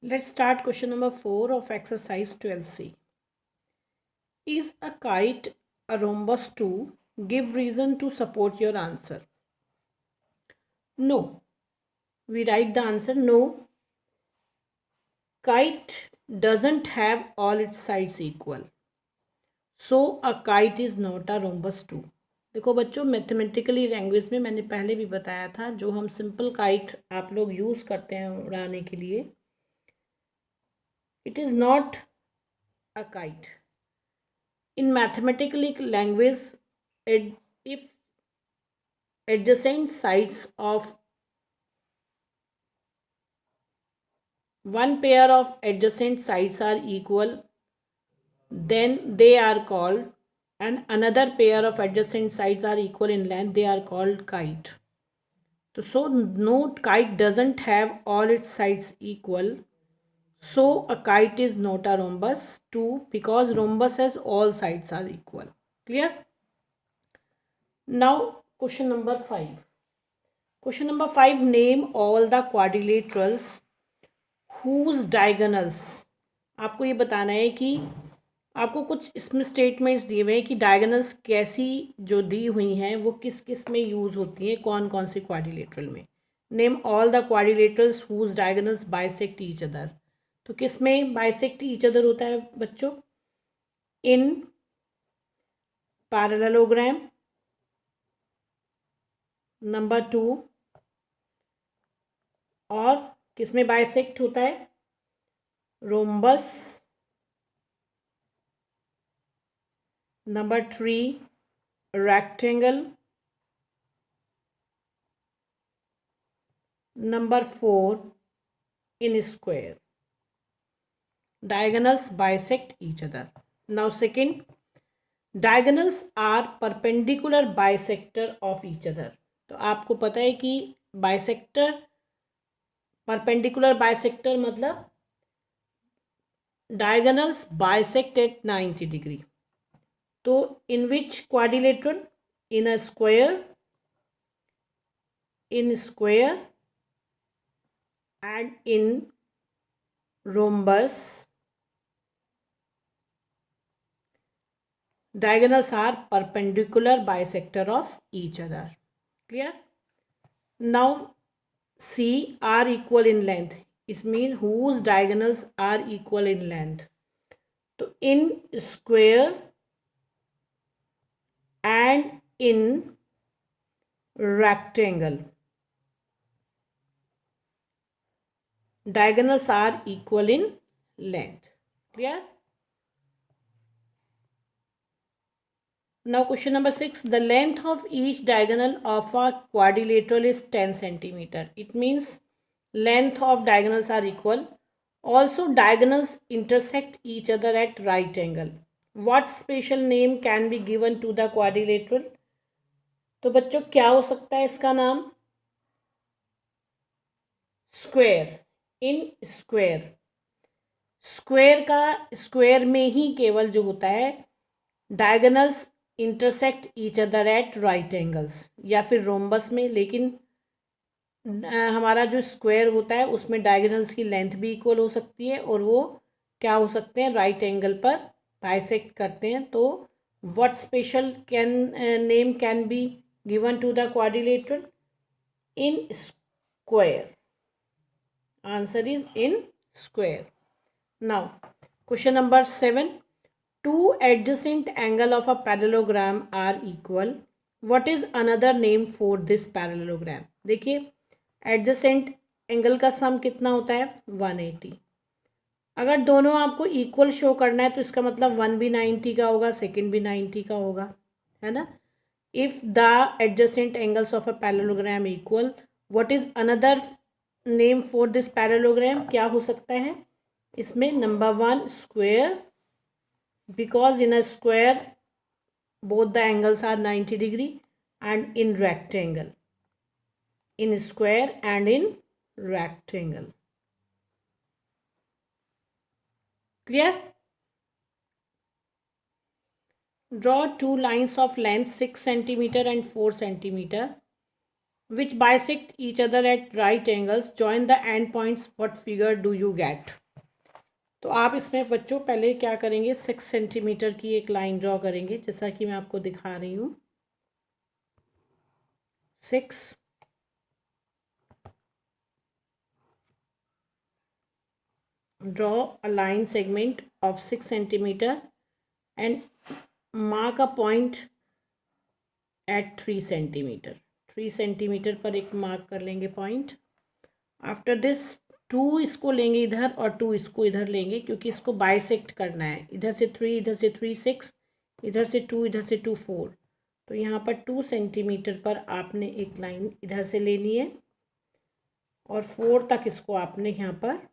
Let's start question number 4 of exercise 12C. Is a kite a rhombus too? Give reason to support your answer. No. We write the answer no. Kite doesn't have all its sides equal. So a kite is not a rhombus too. देखो बच्चों, mathematically language में मैंने पहले भी बताया था, जो हम सिंपल काइट आप लोग यूज़ करते हैं उड़ाने के लिए, it is not a kite. In mathematical language, if adjacent sides of one pair of adjacent sides are equal, then they are called, and another pair of adjacent sides are equal in length, they are called kite. So no, kite doesn't have all its sides equal. So a kite is not a rhombus too, because rhombus has all sides are equal. Clear? Now question number 5. Question number 5, name all the quadrilaterals whose diagonals. आपको ये बताना है कि आपको कुछ इसमें statements दिए हुए हैं कि डायगोनल्स कैसी जो दी हुई हैं वो किस किस में यूज़ होती हैं, कौन कौन से क्वाड्रिलेटरल में. Name all the quadrilaterals whose diagonals bisect each other. तो किस में बाइसेक्ट ईच अदर होता है बच्चों? इन पैरेललोग्राम. नंबर 2, और किस में बाइसेक्ट होता है? Rhombus. Number 3, rectangle. Number 4, in square. Diagonals bisect each other. Now second, diagonals are perpendicular bisector of each other. तो आपको पता है कि बाइसेक्टर, परपेंडिकुलर बाइसेक्टर मतलब डायगोनल्स बाइसेक्ट एट 90 डिग्री. तो in which quadrilateral? In a square, in square and in rhombus, diagonals are perpendicular bisector of each other. Clear? Now C, are equal in length. It means whose diagonals are equal in length. तो in square and in rectangle, diagonals are equal in length. Clear? Now question number 6, the length of each diagonal of a quadrilateral is 10 centimeter. It means length of diagonals are equal. Also diagonals intersect each other at right angle. What special name can be given to the quadrilateral? तो बच्चों क्या हो सकता है इसका नाम? Square. In square, square का square में ही केवल जो होता है diagonals intersect each other at right angles, या फिर रोम्बस में. लेकिन हमारा जो स्क्वायर होता है उसमें डायगोनल्स की लेंथ भी इक्वल हो सकती है और वो क्या हो सकते हैं? राइट एंगल पर बाइसेक्ट करते हैं. तो what special name can be given to the quadrilateral? In square. Answer is in square. Now question number 7, two adjacent angle of a parallelogram are equal. What is another name for this parallelogram? देखिए adjacent angle का सम कितना होता है? 180. अगर दोनों आपको equal show करना है तो इसका मतलब वन भी 90 का होगा, सेकंड भी 90 का होगा, है ना. If the adjacent angles of a parallelogram equal, what is another name for this parallelogram? क्या हो सकता है इसमें? Number 1, square, because in a square both the angles are 90 degree, and in rectangle, in square and in rectangle. Clear? Draw two lines of length 6 centimeter and 4 centimeter which bisect each other at right angles, join the end points, what figure do you get? तो आप इसमें बच्चों पहले क्या करेंगे, 6 centimetre की एक line draw करेंगे, जैसा कि मैं आपको दिखा रही हूँ। 6 draw a line segment of 6 centimeter and mark a point at 3 centimeter. 3 centimetre पर एक मार्क कर लेंगे पॉइंट। आफ्टर दिस 2 इसको लेंगे इधर और 2 इसको इधर लेंगे, क्योंकि इसको बाइसेक्ट करना है। इधर से 3, इधर से 3 6, इधर से 2, इधर से 2 4। तो यहाँ पर 2 सेंटीमीटर पर आपने एक लाइन इधर से लेनी है और 4 तक इसको आपने यहाँ पर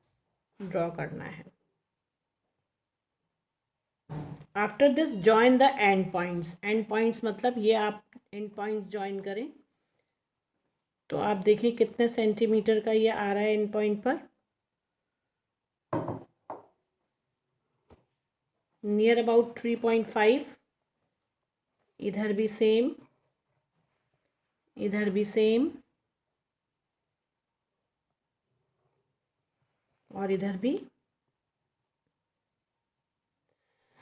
ड्रॉ करना है। After this join the end points. And points मतलब ये आप एंड पॉइंट्स जॉइन करें। तो आप देखें कितने सेंटीमीटर का ये आ रहा है एंड पॉइंट पर, नियर अबाउट 3.5। इधर भी सेम, इधर भी सेम और इधर भी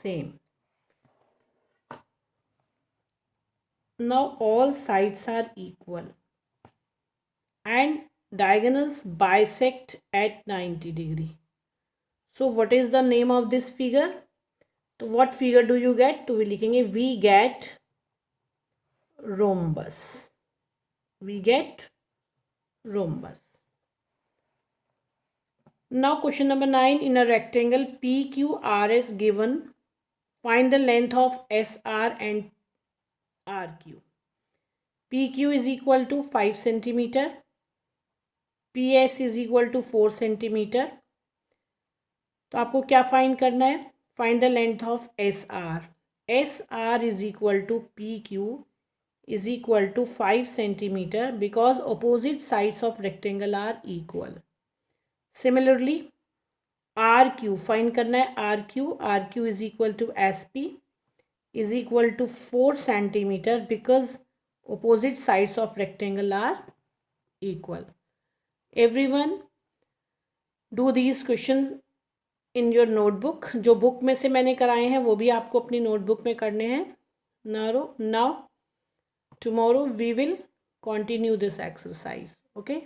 same. Now all sides are equal and diagonals bisect at 90 degree. So what is the name of this figure? तो what figure do you get? तो we लिखेंगे we get rhombus. We get rhombus. Now question number 9. In a rectangle PQRS given, find the length of SR and RQ. PQ is equal to 5 centimeter, PS is equal to 4 centimeter. तो आपको क्या find करना है? Find the length of SR. SR is equal to PQ is equal to 5 centimeter because opposite sides of rectangle are equal. Similarly, RQ find करना है RQ. RQ is equal to SP is equal to 4 centimeter because opposite sides of rectangle are equal. Everyone do these questions in your notebook. जो book में से मैंने कराए हैं वो भी आपको अपनी नोटबुक में करने हैं। Now tomorrow we will continue this exercise. Okay.